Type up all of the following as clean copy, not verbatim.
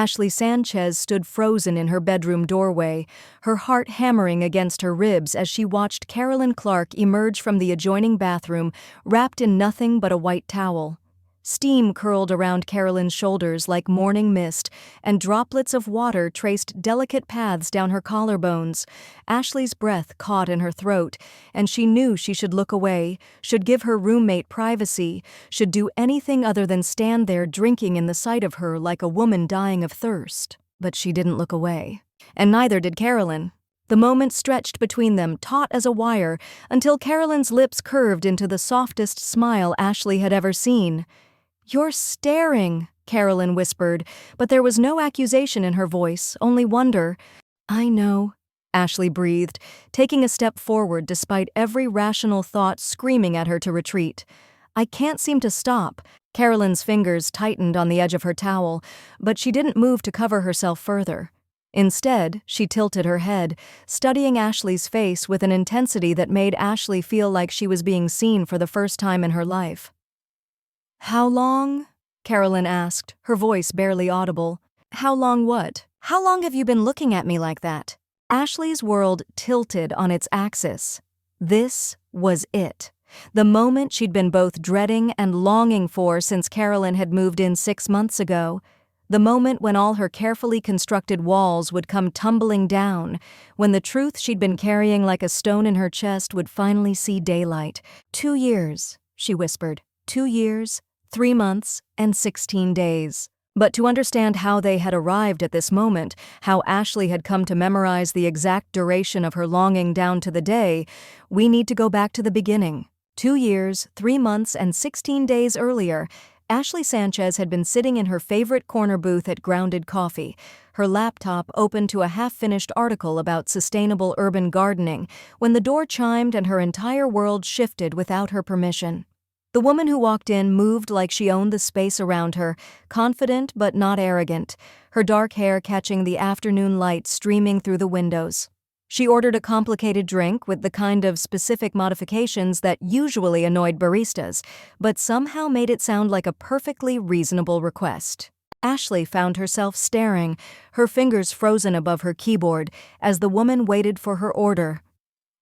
Ashley Sanchez stood frozen in her bedroom doorway, her heart hammering against her ribs as she watched Carolyn Clark emerge from the adjoining bathroom, wrapped in nothing but a white towel. Steam curled around Carolyn's shoulders like morning mist, and droplets of water traced delicate paths down her collarbones. Ashley's breath caught in her throat, and she knew she should look away, should give her roommate privacy, should do anything other than stand there drinking in the sight of her like a woman dying of thirst. But she didn't look away. And neither did Carolyn. The moment stretched between them, taut as a wire, until Carolyn's lips curved into the softest smile Ashley had ever seen. "You're staring," Carolyn whispered, but there was no accusation in her voice, only wonder. "I know," Ashley breathed, taking a step forward despite every rational thought screaming at her to retreat. "I can't seem to stop." Carolyn's fingers tightened on the edge of her towel, but she didn't move to cover herself further. Instead, she tilted her head, studying Ashley's face with an intensity that made Ashley feel like she was being seen for the first time in her life. "How long?" Carolyn asked, her voice barely audible. "How long what? How long have you been looking at me like that?" Ashley's world tilted on its axis. This was it. The moment she'd been both dreading and longing for since Carolyn had moved in 6 months ago. The moment when all her carefully constructed walls would come tumbling down, when the truth she'd been carrying like a stone in her chest would finally see daylight. 2 years, she whispered. 2 years, 3 months, and 16 days. But to understand how they had arrived at this moment, how Ashley had come to memorize the exact duration of her longing down to the day, we need to go back to the beginning. 2 years, 3 months, and 16 days earlier, Ashley Sanchez had been sitting in her favorite corner booth at Grounded Coffee, her laptop open to a half-finished article about sustainable urban gardening, when the door chimed and her entire world shifted without her permission. The woman who walked in moved like she owned the space around her, confident but not arrogant, her dark hair catching the afternoon light streaming through the windows. She ordered a complicated drink with the kind of specific modifications that usually annoyed baristas, but somehow made it sound like a perfectly reasonable request. Ashley found herself staring, her fingers frozen above her keyboard, as the woman waited for her order.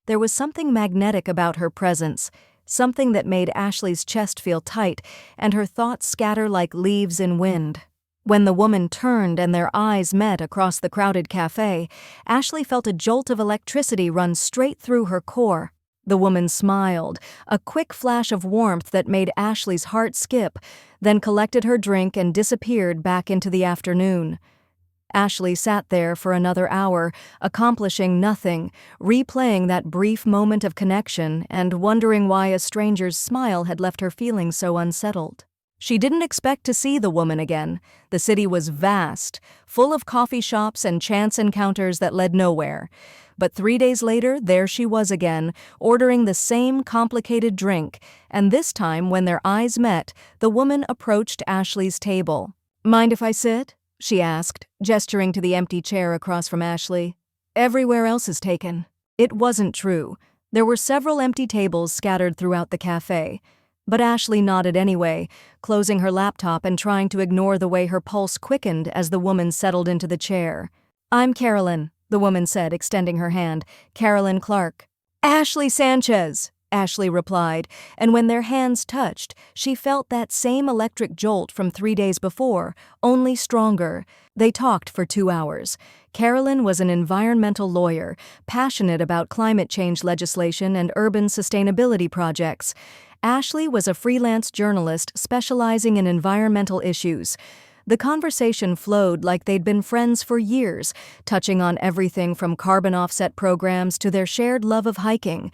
There was something magnetic about her presence, something that made Ashley's chest feel tight and her thoughts scatter like leaves in wind. When the woman turned and their eyes met across the crowded cafe, Ashley felt a jolt of electricity run straight through her core. The woman smiled, a quick flash of warmth that made Ashley's heart skip, then collected her drink and disappeared back into the afternoon. Ashley sat there for another hour, accomplishing nothing, replaying that brief moment of connection and wondering why a stranger's smile had left her feeling so unsettled. She didn't expect to see the woman again. The city was vast, full of coffee shops and chance encounters that led nowhere. But 3 days later, there she was again, ordering the same complicated drink, and this time, when their eyes met, the woman approached Ashley's table. "Mind if I sit?" she asked, gesturing to the empty chair across from Ashley. "Everywhere else is taken." It wasn't true. There were several empty tables scattered throughout the cafe. But Ashley nodded anyway, closing her laptop and trying to ignore the way her pulse quickened as the woman settled into the chair. "I'm Carolyn," the woman said, extending her hand. "Carolyn Clark." "Ashley Sanchez," Ashley replied, and when their hands touched, she felt that same electric jolt from 3 days before, only stronger. They talked for 2 hours. Carolyn was an environmental lawyer, passionate about climate change legislation and urban sustainability projects. Ashley was a freelance journalist specializing in environmental issues. The conversation flowed like they'd been friends for years, touching on everything from carbon offset programs to their shared love of hiking.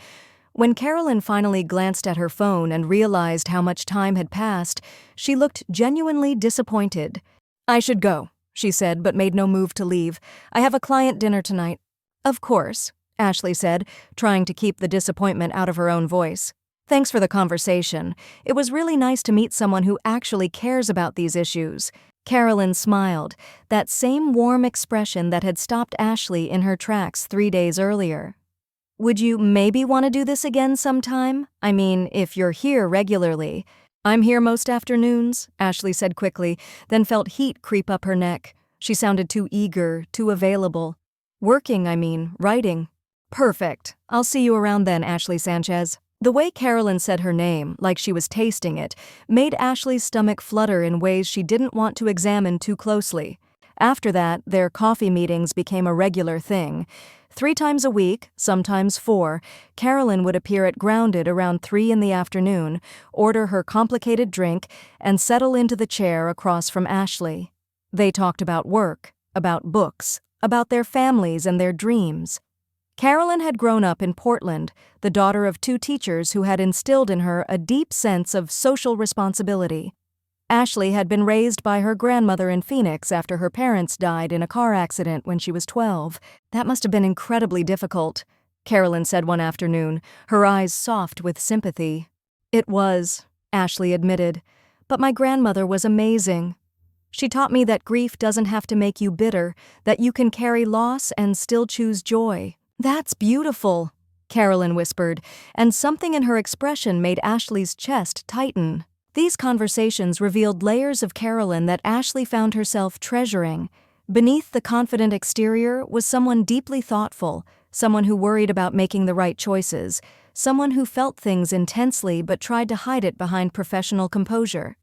When Carolyn finally glanced at her phone and realized how much time had passed, she looked genuinely disappointed. "I should go," she said, but made no move to leave. "I have a client dinner tonight." "Of course," Ashley said, trying to keep the disappointment out of her own voice. "Thanks for the conversation. It was really nice to meet someone who actually cares about these issues." Carolyn smiled, that same warm expression that had stopped Ashley in her tracks 3 days earlier. "Would you maybe want to do this again sometime? I mean, if you're here regularly." "I'm here most afternoons," Ashley said quickly, then felt heat creep up her neck. She sounded too eager, too available. Working, I mean, writing. Perfect. I'll see you around then, Ashley Sanchez. The way Carolyn said her name, like she was tasting it, made Ashley's stomach flutter in ways she didn't want to examine too closely. After that, their coffee meetings became a regular thing. 3 times a week, sometimes 4, Carolyn would appear at Grounded around 3 in the afternoon, order her complicated drink, and settle into the chair across from Ashley. They talked about work, about books, about their families and their dreams. Carolyn had grown up in Portland, the daughter of 2 teachers who had instilled in her a deep sense of social responsibility. Ashley had been raised by her grandmother in Phoenix after her parents died in a car accident when she was 12. That must have been incredibly difficult, Carolyn said one afternoon, her eyes soft with sympathy. It was, Ashley admitted, but my grandmother was amazing. She taught me that grief doesn't have to make you bitter, that you can carry loss and still choose joy. That's beautiful, Carolyn whispered, and something in her expression made Ashley's chest tighten. These conversations revealed layers of Carolyn that Ashley found herself treasuring. Beneath the confident exterior was someone deeply thoughtful, someone who worried about making the right choices, someone who felt things intensely but tried to hide it behind professional composure.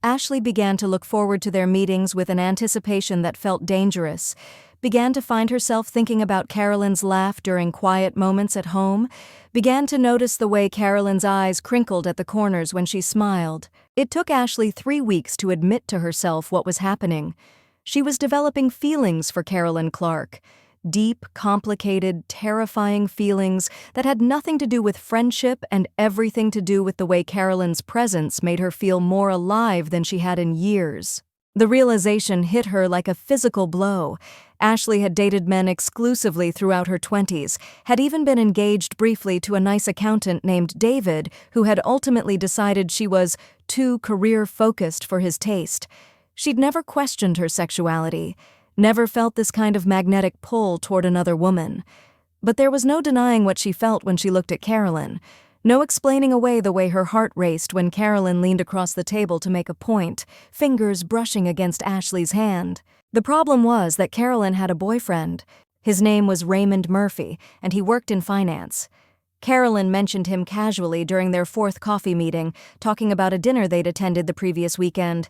Ashley began to look forward to their meetings with an anticipation that felt dangerous, began to find herself thinking about Carolyn's laugh during quiet moments at home, began to notice the way Carolyn's eyes crinkled at the corners when she smiled. It took Ashley 3 weeks to admit to herself what was happening. She was developing feelings for Carolyn Clark. Deep, complicated, terrifying feelings that had nothing to do with friendship and everything to do with the way Carolyn's presence made her feel more alive than she had in years. The realization hit her like a physical blow. Ashley had dated men exclusively throughout her 20s, had even been engaged briefly to a nice accountant named David, who had ultimately decided she was too career-focused for his taste. She'd never questioned her sexuality, never felt this kind of magnetic pull toward another woman. But there was no denying what she felt when she looked at Carolyn, no explaining away the way her heart raced when Carolyn leaned across the table to make a point, fingers brushing against Ashley's hand. The problem was that Carolyn had a boyfriend. His name was Raymond Murphy, and he worked in finance. Carolyn mentioned him casually during their 4th coffee meeting, talking about a dinner they'd attended the previous weekend.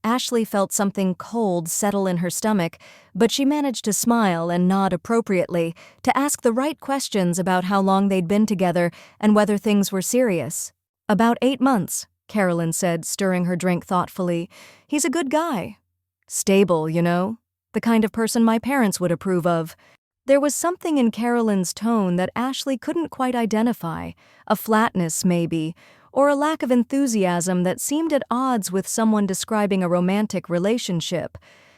Ashley felt something cold settle in her stomach, but she managed to smile and nod appropriately, to ask the right questions about how long they'd been together and whether things were serious. "About 8 months, Carolyn said, stirring her drink thoughtfully. "He's a good guy. Stable, you know? The kind of person my parents would approve of." There was something in Carolyn's tone that Ashley couldn't quite identify, a flatness maybe, or a lack of enthusiasm that seemed at odds with someone describing a romantic relationship.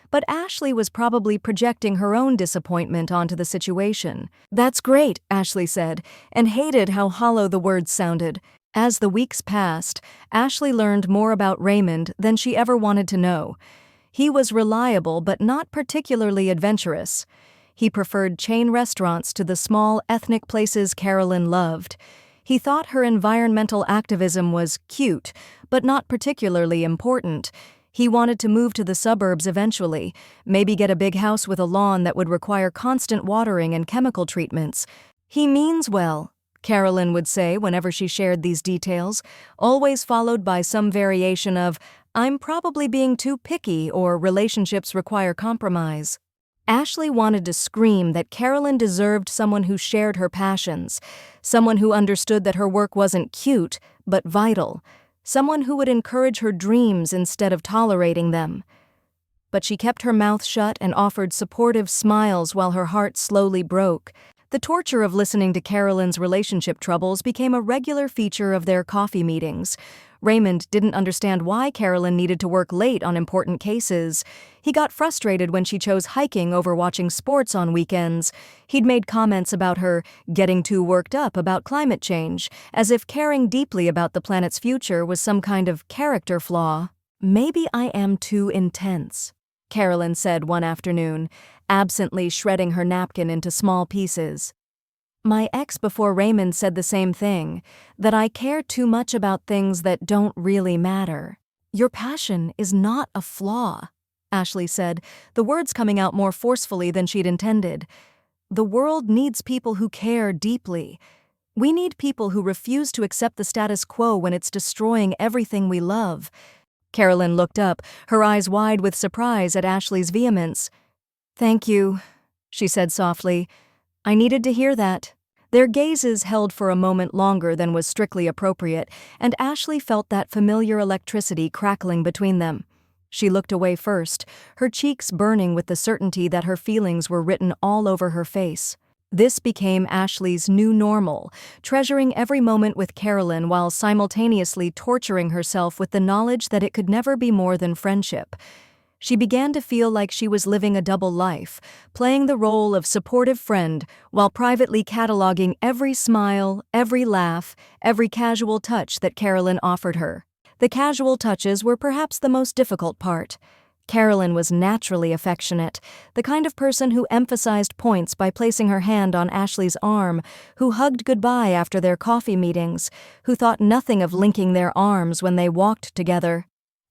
But Ashley was probably projecting her own disappointment onto the situation. "That's great," Ashley said, and hated how hollow the words sounded. As the weeks passed, Ashley learned more about Raymond than she ever wanted to know. He was reliable but not particularly adventurous. He preferred chain restaurants to the small ethnic places Carolyn loved. He thought her environmental activism was cute, but not particularly important. He wanted to move to the suburbs eventually, maybe get a big house with a lawn that would require constant watering and chemical treatments. "He means well," Carolyn would say whenever she shared these details, always followed by some variation of, "I'm probably being too picky," or "relationships require compromise." Ashley wanted to scream that Carolyn deserved someone who shared her passions, someone who understood that her work wasn't cute, but vital, someone who would encourage her dreams instead of tolerating them. But she kept her mouth shut and offered supportive smiles while her heart slowly broke. The torture of listening to Carolyn's relationship troubles became a regular feature of their coffee meetings. Raymond didn't understand why Carolyn needed to work late on important cases. He got frustrated when she chose hiking over watching sports on weekends. He'd made comments about her getting too worked up about climate change, as if caring deeply about the planet's future was some kind of character flaw. "Maybe I am too intense," Carolyn said one afternoon, absently shredding her napkin into small pieces. "My ex before Raymond said the same thing, that I care too much about things that don't really matter." "Your passion is not a flaw," Ashley said, the words coming out more forcefully than she'd intended. The world needs people who care deeply. We need people who refuse to accept the status quo when it's destroying everything we love. Carolyn looked up, her eyes wide with surprise at Ashley's vehemence. "Thank you," she said softly. "I needed to hear that." Their gazes held for a moment longer than was strictly appropriate, and Ashley felt that familiar electricity crackling between them. She looked away first, her cheeks burning with the certainty that her feelings were written all over her face. This became Ashley's new normal, treasuring every moment with Carolyn while simultaneously torturing herself with the knowledge that it could never be more than friendship. She began to feel like she was living a double life, playing the role of supportive friend while privately cataloging every smile, every laugh, every casual touch that Carolyn offered her. The casual touches were perhaps the most difficult part. Carolyn was naturally affectionate, the kind of person who emphasized points by placing her hand on Ashley's arm, who hugged goodbye after their coffee meetings, who thought nothing of linking their arms when they walked together.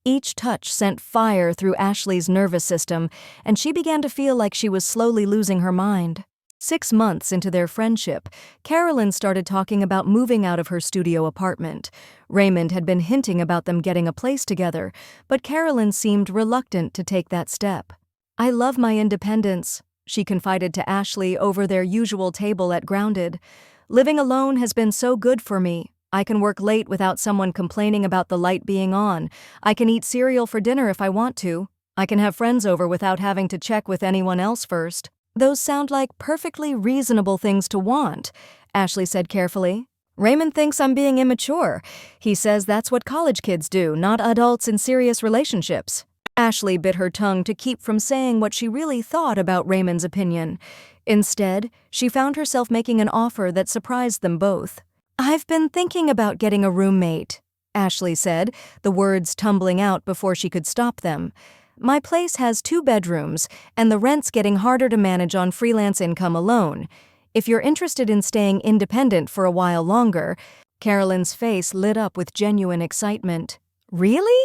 Each touch sent fire through Ashley's nervous system, and she began to feel like she was slowly losing her mind. 6 months into their friendship, Carolyn started talking about moving out of her studio apartment. Raymond had been hinting about them getting a place together, but Carolyn seemed reluctant to take that step. "I love my independence," she confided to Ashley over their usual table at Grounded. "Living alone has been so good for me. I can work late without someone complaining about the light being on. I can eat cereal for dinner if I want to. I can have friends over without having to check with anyone else first." "Those sound like perfectly reasonable things to want," Ashley said carefully. "Raymond thinks I'm being immature. He says that's what college kids do, not adults in serious relationships." Ashley bit her tongue to keep from saying what she really thought about Raymond's opinion. Instead, she found herself making an offer that surprised them both. "I've been thinking about getting a roommate," Ashley said, the words tumbling out before she could stop them. "My place has 2 bedrooms, and the rent's getting harder to manage on freelance income alone. If you're interested in staying independent for a while longer." Carolyn's face lit up with genuine excitement. "Really?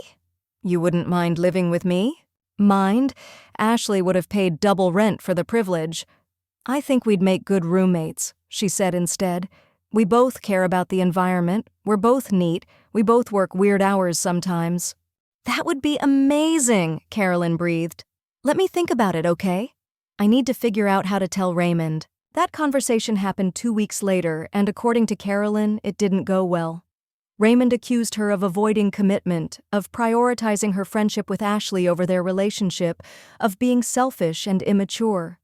You wouldn't mind living with me?" "Mind? Ashley would have paid double rent for the privilege." "I think we'd make good roommates," she said instead. "We both care about the environment, we're both neat, we both work weird hours sometimes." "That would be amazing," Carolyn breathed. "Let me think about it, okay? I need to figure out how to tell Raymond." That conversation happened 2 weeks later, and according to Carolyn, it didn't go well. Raymond accused her of avoiding commitment, of prioritizing her friendship with Ashley over their relationship, of being selfish and immature.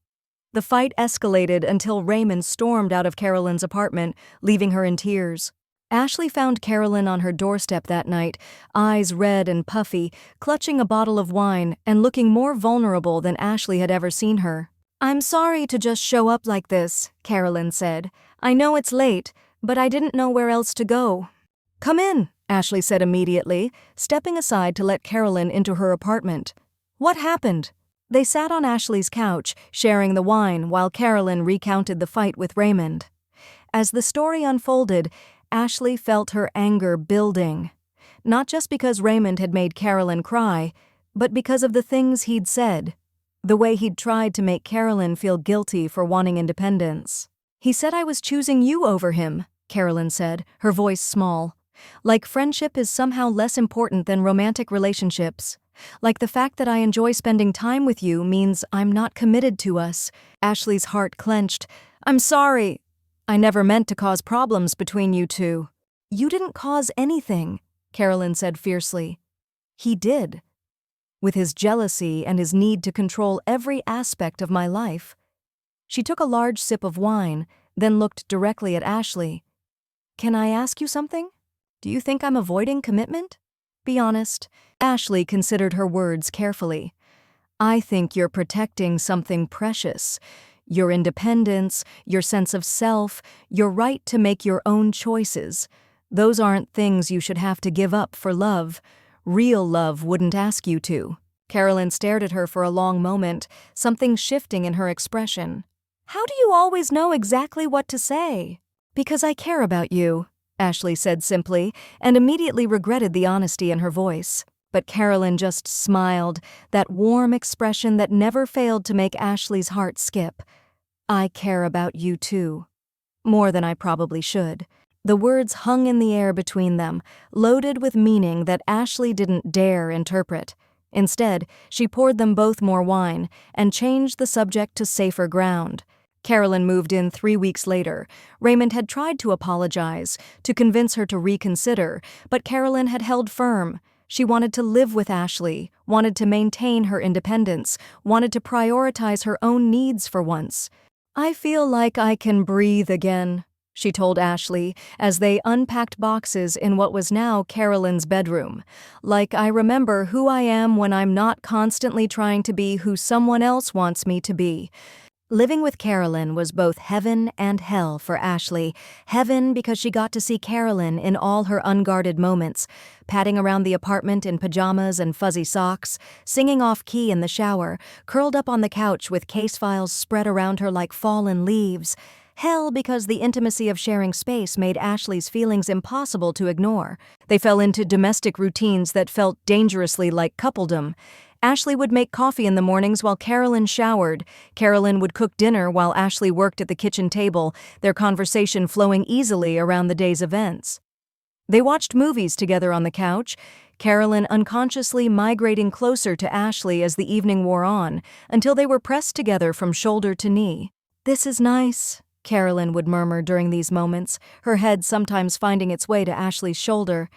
The fight escalated until Raymond stormed out of Carolyn's apartment, leaving her in tears. Ashley found Carolyn on her doorstep that night, eyes red and puffy, clutching a bottle of wine and looking more vulnerable than Ashley had ever seen her. "I'm sorry to just show up like this," Carolyn said. "I know it's late, but I didn't know where else to go." "Come in," Ashley said immediately, stepping aside to let Carolyn into her apartment. "What happened?" They sat on Ashley's couch, sharing the wine while Carolyn recounted the fight with Raymond. As the story unfolded, Ashley felt her anger building. Not just because Raymond had made Carolyn cry, but because of the things he'd said. The way he'd tried to make Carolyn feel guilty for wanting independence. "He said I was choosing you over him," Carolyn said, her voice small. "Like friendship is somehow less important than romantic relationships. Like the fact that I enjoy spending time with you means I'm not committed to us." Ashley's heart clenched. "I'm sorry. I never meant to cause problems between you two." "You didn't cause anything," Carolyn said fiercely. "He did. With his jealousy and his need to control every aspect of my life." She took a large sip of wine, then looked directly at Ashley. "Can I ask you something? Do you think I'm avoiding commitment? Be honest." Ashley considered her words carefully. "I think you're protecting something precious. Your independence, your sense of self, your right to make your own choices. Those aren't things you should have to give up for love. Real love wouldn't ask you to." Carolyn stared at her for a long moment, something shifting in her expression. "How do you always know exactly what to say?" "Because I care about you," Ashley said simply, and immediately regretted the honesty in her voice. but Carolyn just smiled, that warm expression that never failed to make Ashley's heart skip. "I care about you too. More than I probably should." The words hung in the air between them, loaded with meaning that Ashley didn't dare interpret. Instead, she poured them both more wine and changed the subject to safer ground. Carolyn moved in 3 weeks later. Raymond had tried to apologize, to convince her to reconsider, but Carolyn had held firm. She wanted to live with Ashley, wanted to maintain her independence, wanted to prioritize her own needs for once. "I feel like I can breathe again," she told Ashley as they unpacked boxes in what was now Carolyn's bedroom. "Like I remember who I am when I'm not constantly trying to be who someone else wants me to be." Living with Carolyn was both heaven and hell for Ashley. Heaven because she got to see Carolyn in all her unguarded moments, padding around the apartment in pajamas and fuzzy socks, singing off-key in the shower, curled up on the couch with case files spread around her like fallen leaves. Hell because the intimacy of sharing space made Ashley's feelings impossible to ignore. They fell into domestic routines that felt dangerously like coupledom. Ashley would make coffee in the mornings while Carolyn showered. Carolyn would cook dinner while Ashley worked at the kitchen table, their conversation flowing easily around the day's events. They watched movies together on the couch, Carolyn unconsciously migrating closer to Ashley as the evening wore on, until they were pressed together from shoulder to knee. "This is nice," Carolyn would murmur during these moments, her head sometimes finding its way to Ashley's shoulder.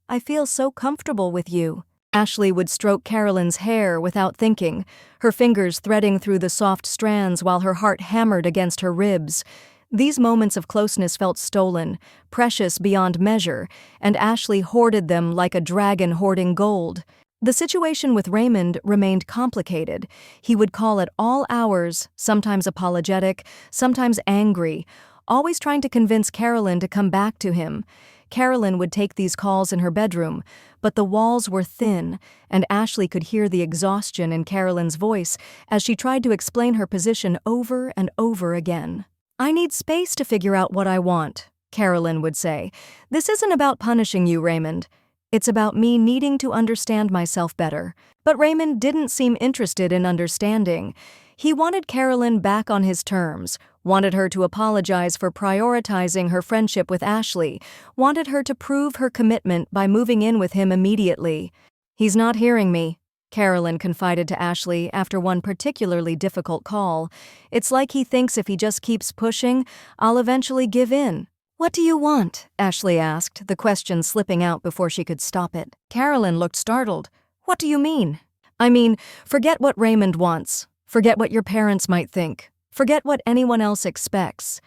"I feel so comfortable with you." Ashley would stroke Carolyn's hair without thinking, her fingers threading through the soft strands while her heart hammered against her ribs. These moments of closeness felt stolen, precious beyond measure, and Ashley hoarded them like a dragon hoarding gold. The situation with Raymond remained complicated. He would call at all hours, sometimes apologetic, sometimes angry, always trying to convince Carolyn to come back to him. Carolyn would take these calls in her bedroom, but the walls were thin, and Ashley could hear the exhaustion in Carolyn's voice as she tried to explain her position over and over again. "I need space to figure out what I want," Carolyn would say. "This isn't about punishing you, Raymond. It's about me needing to understand myself better." But Raymond didn't seem interested in understanding. He wanted Carolyn back on his terms, wanted her to apologize for prioritizing her friendship with Ashley, wanted her to prove her commitment by moving in with him immediately. "He's not hearing me," Carolyn confided to Ashley after one particularly difficult call. "It's like he thinks if he just keeps pushing, I'll eventually give in." "What do you want?" Ashley asked, the question slipping out before she could stop it. Carolyn looked startled. "What do you mean?" "I mean, forget what Raymond wants. Forget what your parents might think. Forget what anyone else expects.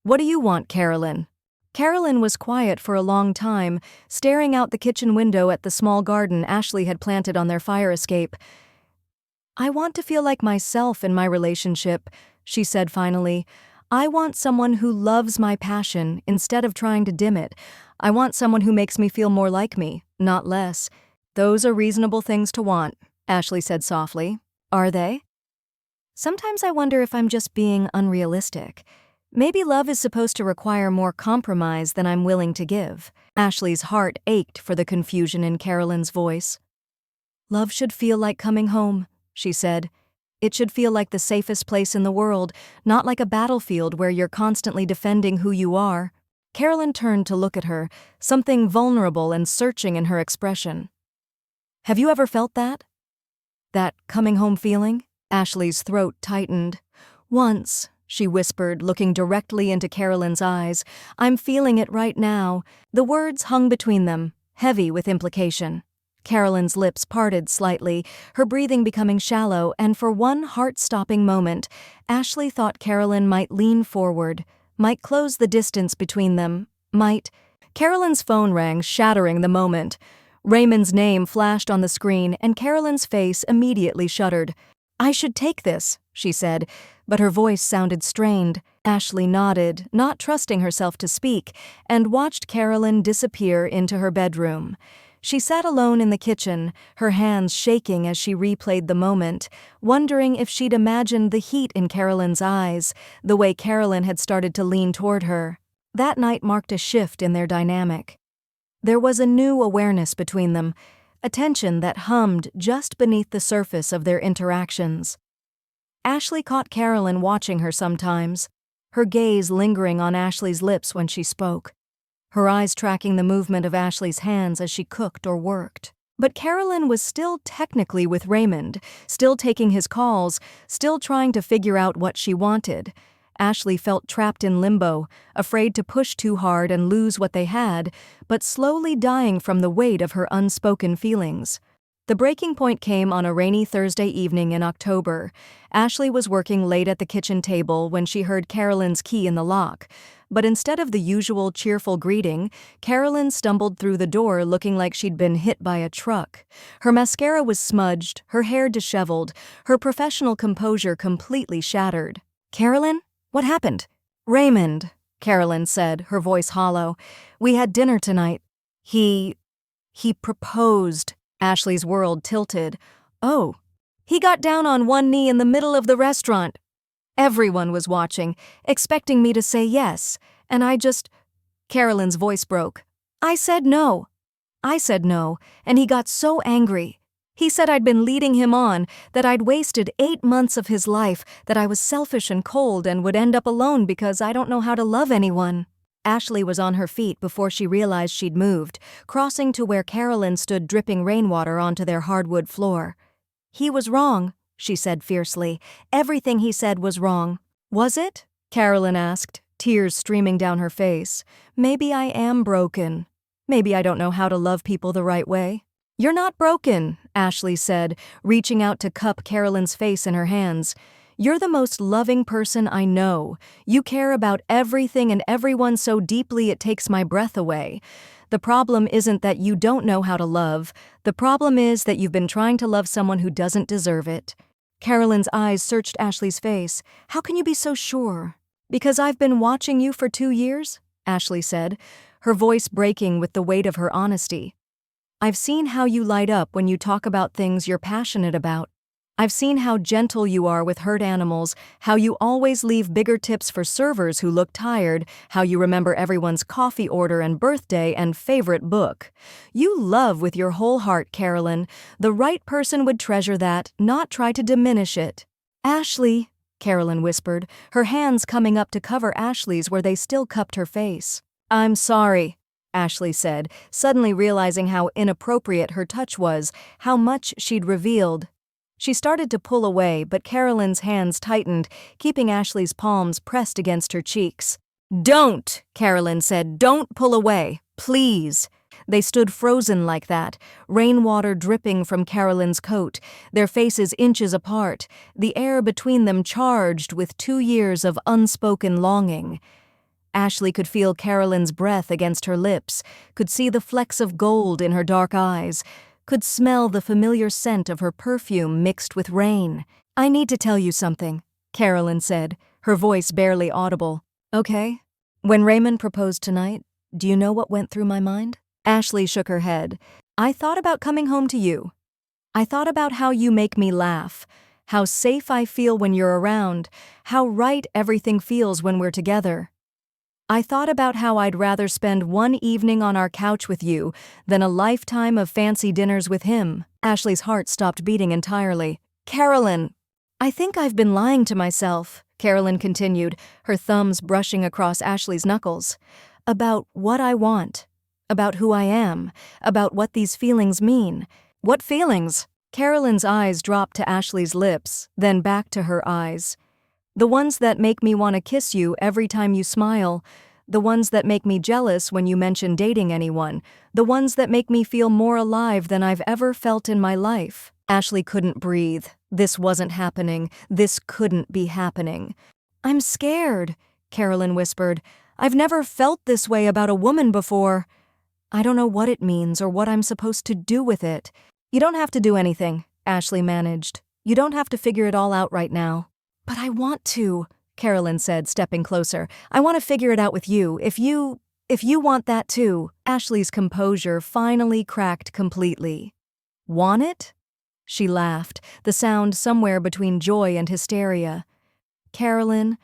What do you want, Carolyn?" Carolyn was quiet for a long time, staring out the kitchen window at the small garden Ashley had planted on their fire escape. "I want to feel like myself in my relationship," she said finally. "I want someone who loves my passion instead of trying to dim it. I want someone who makes me feel more like me, not less." "Those are reasonable things to want," Ashley said softly. "Are they?" "Sometimes I wonder if I'm just being unrealistic. Maybe love is supposed to require more compromise than I'm willing to give." Ashley's heart ached for the confusion in Carolyn's voice. "Love should feel like coming home," she said. "It should feel like the safest place in the world, not like a battlefield where you're constantly defending who you are." Carolyn turned to look at her, something vulnerable and searching in her expression. "Have you ever felt that? That coming home feeling?" Ashley's throat tightened. "Once," she whispered, looking directly into Carolyn's eyes. "I'm feeling it right now." The words hung between them, heavy with implication. Carolyn's lips parted slightly, her breathing becoming shallow, and for one heart-stopping moment, Ashley thought Carolyn might lean forward, might close the distance between them, might... Carolyn's phone rang, shattering the moment. Raymond's name flashed on the screen, and Carolyn's face immediately shuddered. "I should take this," she said, but her voice sounded strained. Ashley nodded, not trusting herself to speak, and watched Carolyn disappear into her bedroom. She sat alone in the kitchen, her hands shaking as she replayed the moment, wondering if she'd imagined the heat in Carolyn's eyes, the way Carolyn had started to lean toward her. That night marked a shift in their dynamic. There was a new awareness between them, a tension that hummed just beneath the surface of their interactions. Ashley caught Carolyn watching her sometimes, her gaze lingering on Ashley's lips when she spoke, her eyes tracking the movement of Ashley's hands as she cooked or worked. But Carolyn was still technically with Raymond, still taking his calls, still trying to figure out what she wanted. Ashley felt trapped in limbo, afraid to push too hard and lose what they had, but slowly dying from the weight of her unspoken feelings. The breaking point came on a rainy Thursday evening in October. Ashley was working late at the kitchen table when she heard Carolyn's key in the lock. But instead of the usual cheerful greeting, Carolyn stumbled through the door looking like she'd been hit by a truck. Her mascara was smudged, her hair disheveled, her professional composure completely shattered. "Carolyn? What happened?" "Raymond," Carolyn said, her voice hollow. "We had dinner tonight. He proposed." Ashley's world tilted. "Oh." "He got down on one knee in the middle of the restaurant. Everyone was watching, expecting me to say yes, and Carolyn's voice broke. I said no, and he got so angry. He said I'd been leading him on, that I'd wasted 8 months of his life, that I was selfish and cold and would end up alone because I don't know how to love anyone." Ashley was on her feet before she realized she'd moved, crossing to where Carolyn stood dripping rainwater onto their hardwood floor. "He was wrong," she said fiercely. "Everything he said was wrong." "Was it?" Carolyn asked, tears streaming down her face. "Maybe I am broken. Maybe I don't know how to love people the right way." "You're not broken," Ashley said, reaching out to cup Carolyn's face in her hands. "You're the most loving person I know. You care about everything and everyone so deeply it takes my breath away. The problem isn't that you don't know how to love. The problem is that you've been trying to love someone who doesn't deserve it." Carolyn's eyes searched Ashley's face. "How can you be so sure?" "Because I've been watching you for 2 years," Ashley said, her voice breaking with the weight of her honesty. "I've seen how you light up when you talk about things you're passionate about. I've seen how gentle you are with hurt animals, how you always leave bigger tips for servers who look tired, how you remember everyone's coffee order and birthday and favorite book. You love with your whole heart, Carolyn. The right person would treasure that, not try to diminish it." "Ashley," Carolyn whispered, her hands coming up to cover Ashley's where they still cupped her face. "I'm sorry," Ashley said, suddenly realizing how inappropriate her touch was, how much she'd revealed. She started to pull away, but Carolyn's hands tightened, keeping Ashley's palms pressed against her cheeks. "Don't," Carolyn said. "Don't pull away. Please." They stood frozen like that, rainwater dripping from Carolyn's coat, their faces inches apart, the air between them charged with 2 years of unspoken longing. Ashley could feel Carolyn's breath against her lips, could see the flecks of gold in her dark eyes, could smell the familiar scent of her perfume mixed with rain. "I need to tell you something," Carolyn said, her voice barely audible. "Okay. When Raymond proposed tonight, do you know what went through my mind?" Ashley shook her head. "I thought about coming home to you. I thought about how you make me laugh, how safe I feel when you're around, how right everything feels when we're together. I thought about how I'd rather spend one evening on our couch with you than a lifetime of fancy dinners with him." Ashley's heart stopped beating entirely. "Carolyn, I think I've been lying to myself," Carolyn continued, her thumbs brushing across Ashley's knuckles. "About what I want, about who I am, about what these feelings mean." "What feelings?" Carolyn's eyes dropped to Ashley's lips, then back to her eyes. "The ones that make me want to kiss you every time you smile, the ones that make me jealous when you mention dating anyone, the ones that make me feel more alive than I've ever felt in my life." Ashley couldn't breathe. This wasn't happening. This couldn't be happening. "I'm scared," Carolyn whispered. "I've never felt this way about a woman before. I don't know what it means or what I'm supposed to do with it." "You don't have to do anything," Ashley managed. "You don't have to figure it all out right now." "But I want to," Carolyn said, stepping closer. "I want to figure it out with you, if you want that too." Ashley's composure finally cracked completely. "Want it?" She laughed, the sound somewhere between joy and hysteria. "Carolyn,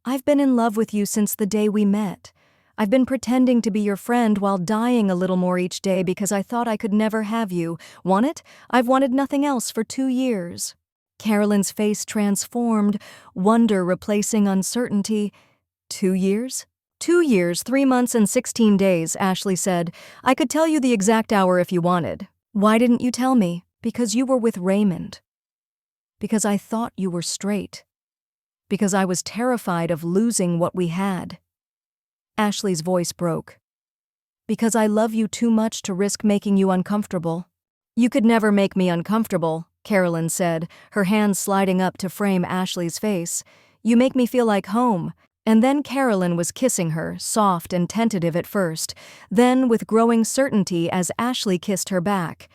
I've been in love with you since the day we met. I've been pretending to be your friend while dying a little more each day because I thought I could never have you. Want it? I've wanted nothing else for 2 years." Carolyn's face transformed, wonder replacing uncertainty. 2 years? 2 years, 3 months, and 16 days, Ashley said. "I could tell you the exact hour if you wanted." "Why didn't you tell me?" "Because you were with Raymond." "Because I thought you were straight." "Because I was terrified of losing what we had." Ashley's voice broke. "Because I love you too much to risk making you uncomfortable." "You could never make me uncomfortable," Carolyn said, her hands sliding up to frame Ashley's face. "You make me feel like home." And then Carolyn was kissing her, soft and tentative at first, then with growing certainty as Ashley kissed her back.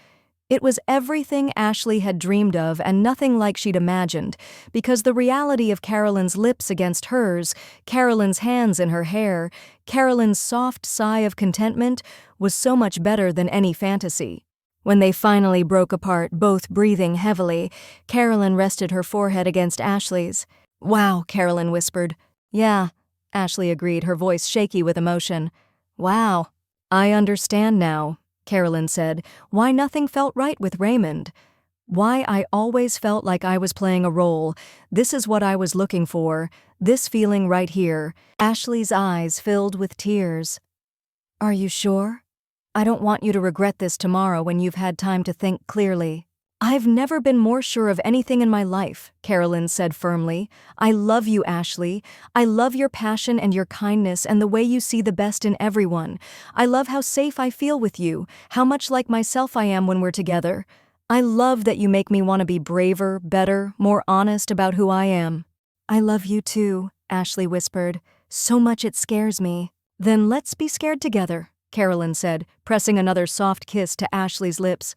It was everything Ashley had dreamed of and nothing like she'd imagined, because the reality of Carolyn's lips against hers, Carolyn's hands in her hair, Carolyn's soft sigh of contentment was so much better than any fantasy. When they finally broke apart, both breathing heavily, Carolyn rested her forehead against Ashley's. "Wow," Carolyn whispered. "Yeah," Ashley agreed, her voice shaky with emotion. "Wow. I understand now," Carolyn said, "why nothing felt right with Raymond. Why I always felt like I was playing a role. This is what I was looking for. This feeling right here." Ashley's eyes filled with tears. "Are you sure? I don't want you to regret this tomorrow when you've had time to think clearly." "I've never been more sure of anything in my life," Carolyn said firmly. "I love you, Ashley. I love your passion and your kindness and the way you see the best in everyone. I love how safe I feel with you, how much like myself I am when we're together. I love that you make me want to be braver, better, more honest about who I am." "I love you too," Ashley whispered. "So much it scares me." "Then let's be scared together," Carolyn said, pressing another soft kiss to Ashley's lips.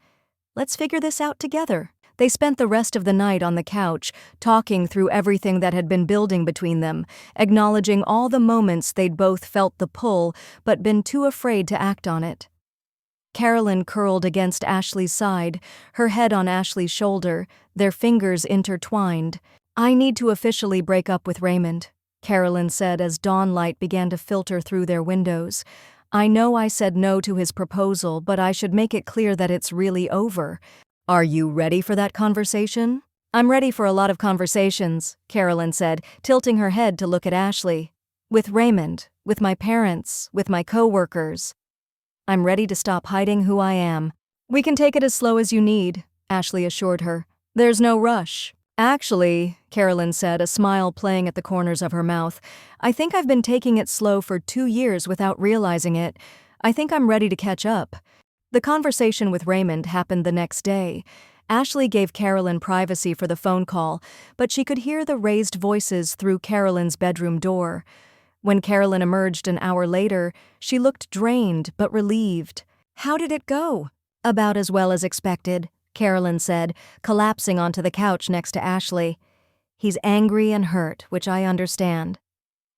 "Let's figure this out together." They spent the rest of the night on the couch, talking through everything that had been building between them, acknowledging all the moments they'd both felt the pull but been too afraid to act on it. Carolyn curled against Ashley's side, her head on Ashley's shoulder, their fingers intertwined. "I need to officially break up with Raymond," Carolyn said as dawn light began to filter through their windows. "I know I said no to his proposal, but I should make it clear that it's really over." "Are you ready for that conversation?" "I'm ready for a lot of conversations," Carolyn said, tilting her head to look at Ashley. "With Raymond, with my parents, with my co-workers. I'm ready to stop hiding who I am." "We can take it as slow as you need," Ashley assured her. "There's no rush." "Actually," Carolyn said, a smile playing at the corners of her mouth, "I think I've been taking it slow for 2 years without realizing it. I think I'm ready to catch up." The conversation with Raymond happened the next day. Ashley gave Carolyn privacy for the phone call, but she could hear the raised voices through Carolyn's bedroom door. When Carolyn emerged an hour later, she looked drained but relieved. "How did it go?" "About as well as expected," Carolyn said, collapsing onto the couch next to Ashley. "He's angry and hurt, which I understand.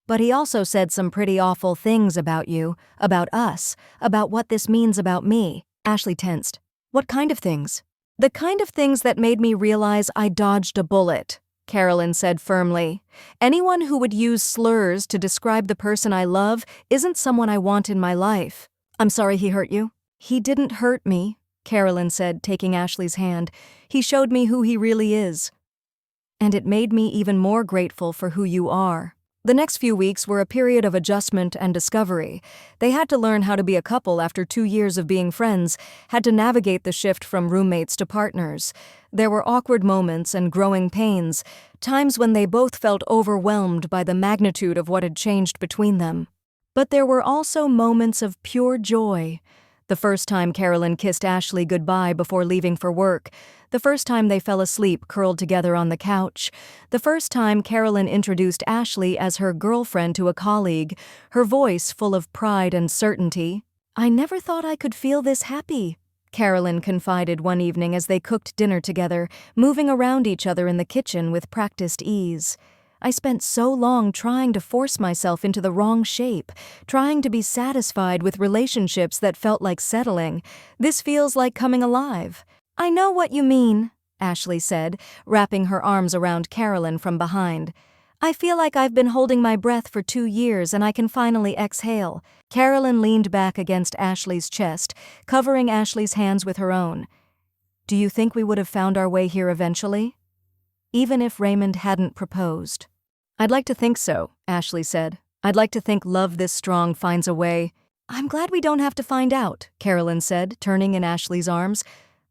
But he also said some pretty awful things about you, about us, about what this means about me." Ashley tensed. "What kind of things?" "The kind of things that made me realize I dodged a bullet," Carolyn said firmly. "Anyone who would use slurs to describe the person I love isn't someone I want in my life." "I'm sorry he hurt you." "He didn't hurt me," Carolyn said, taking Ashley's hand. "He showed me who he really is. And it made me even more grateful for who you are." The next few weeks were a period of adjustment and discovery. They had to learn how to be a couple after 2 years of being friends, had to navigate the shift from roommates to partners. There were awkward moments and growing pains, times when they both felt overwhelmed by the magnitude of what had changed between them. But there were also moments of pure joy. The first time Carolyn kissed Ashley goodbye before leaving for work. The first time they fell asleep curled together on the couch. The first time Carolyn introduced Ashley as her girlfriend to a colleague, her voice full of pride and certainty. "I never thought I could feel this happy," Carolyn confided one evening as they cooked dinner together, moving around each other in the kitchen with practiced ease. "I spent so long trying to force myself into the wrong shape, trying to be satisfied with relationships that felt like settling. This feels like coming alive." "I know what you mean," Ashley said, wrapping her arms around Carolyn from behind. I feel like I've been holding my breath for 2 years and I can finally exhale. Carolyn leaned back against Ashley's chest, covering Ashley's hands with her own. Do you think we would have found our way here eventually? Even if Raymond hadn't proposed. I'd like to think so, Ashley said. I'd like to think love this strong finds a way. I'm glad we don't have to find out, Carolyn said, turning in Ashley's arms.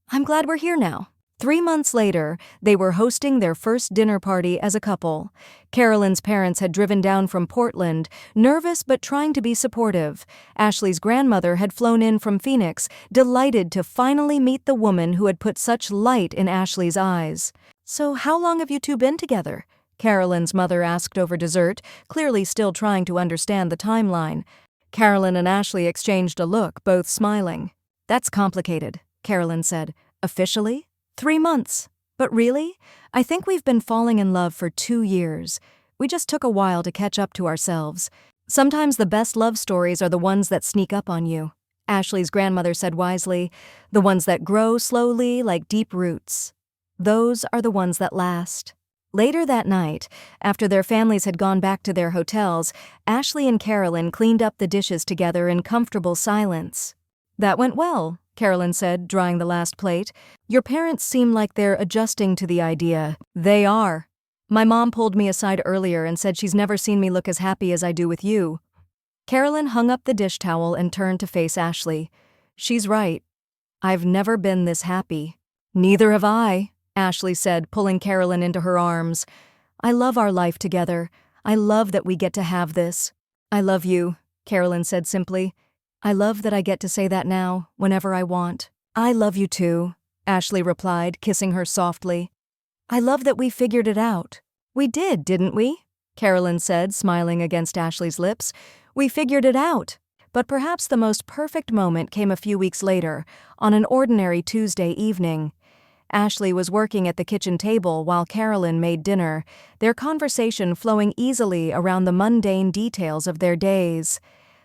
I'm glad we're here now. 3 months later, they were hosting their first dinner party as a couple. Carolyn's parents had driven down from Portland, nervous but trying to be supportive. Ashley's grandmother had flown in from Phoenix, delighted to finally meet the woman who had put such light in Ashley's eyes. So how long have you two been together? Carolyn's mother asked over dessert, clearly still trying to understand the timeline. Carolyn and Ashley exchanged a look, both smiling. That's complicated, Carolyn said. Officially? 3 months. But really? I think we've been falling in love for 2 years. We just took a while to catch up to ourselves. Sometimes the best love stories are the ones that sneak up on you, Ashley's grandmother said wisely. The ones that grow slowly like deep roots. Those are the ones that last. Later that night, after their families had gone back to their hotels, Ashley and Carolyn cleaned up the dishes together in comfortable silence. That went well, Carolyn said, drying the last plate. Your parents seem like they're adjusting to the idea. They are. My mom pulled me aside earlier and said she's never seen me look as happy as I do with you. Carolyn hung up the dish towel and turned to face Ashley. She's right. I've never been this happy. Neither have I, Ashley said, pulling Carolyn into her arms. I love our life together. I love that we get to have this. I love you, Carolyn said simply. I love that I get to say that now, whenever I want. I love you too, Ashley replied, kissing her softly. I love that we figured it out. We did, didn't we? Carolyn said, smiling against Ashley's lips. We figured it out. But perhaps the most perfect moment came a few weeks later, on an ordinary Tuesday evening. Ashley was working at the kitchen table while Carolyn made dinner, their conversation flowing easily around the mundane details of their days.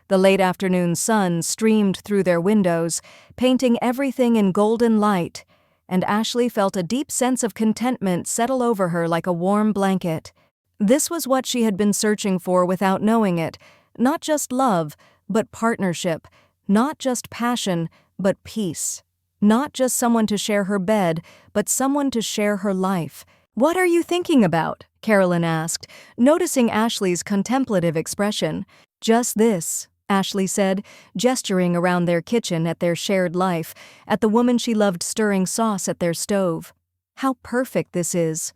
The late afternoon sun streamed through their windows, painting everything in golden light, and Ashley felt a deep sense of contentment settle over her like a warm blanket. This was what she had been searching for without knowing it, not just love, but partnership, not just passion, but peace. Not just someone to share her bed, but someone to share her life. What are you thinking about? Carolyn asked, noticing Ashley's contemplative expression. Just this, Ashley said, gesturing around their kitchen at their shared life, at the woman she loved stirring sauce at their stove. How perfect this is.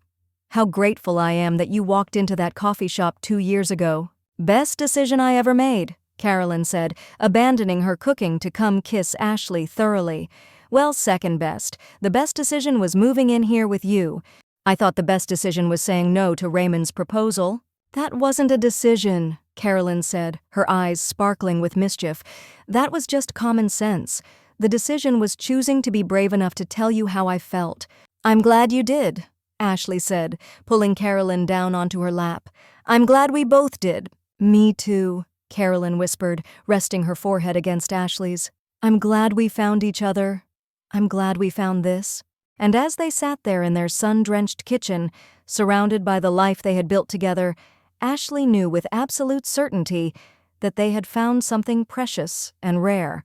How grateful I am that you walked into that coffee shop 2 years ago. Best decision I ever made, Carolyn said, abandoning her cooking to come kiss Ashley thoroughly. Well, second best. The best decision was moving in here with you. I thought the best decision was saying no to Raymond's proposal. That wasn't a decision, Carolyn said, her eyes sparkling with mischief. That was just common sense. The decision was choosing to be brave enough to tell you how I felt. I'm glad you did, Ashley said, pulling Carolyn down onto her lap. I'm glad we both did. Me too, Carolyn whispered, resting her forehead against Ashley's. I'm glad we found each other. I'm glad we found this. And as they sat there in their sun-drenched kitchen, surrounded by the life they had built together, Ashley knew with absolute certainty that they had found something precious and rare.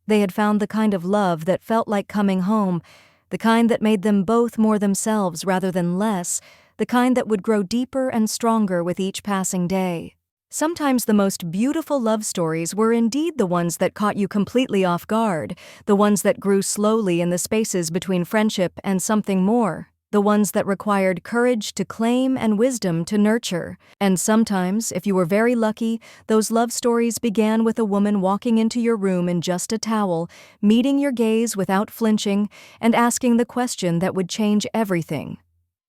They had found the kind of love that felt like coming home, the kind that made them both more themselves rather than less, the kind that would grow deeper and stronger with each passing day. Sometimes the most beautiful love stories were indeed the ones that caught you completely off guard, the ones that grew slowly in the spaces between friendship and something more, the ones that required courage to claim and wisdom to nurture. And sometimes, if you were very lucky, those love stories began with a woman walking into your room in just a towel, meeting your gaze without flinching, and asking the question that would change everything.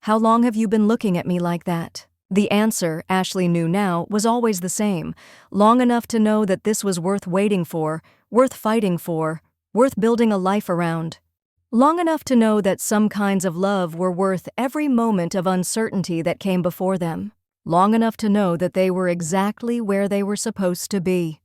How long have you been looking at me like that? The answer, Ashley knew now, was always the same. Long enough to know that this was worth waiting for, worth fighting for, worth building a life around. Long enough to know that some kinds of love were worth every moment of uncertainty that came before them. Long enough to know that they were exactly where they were supposed to be.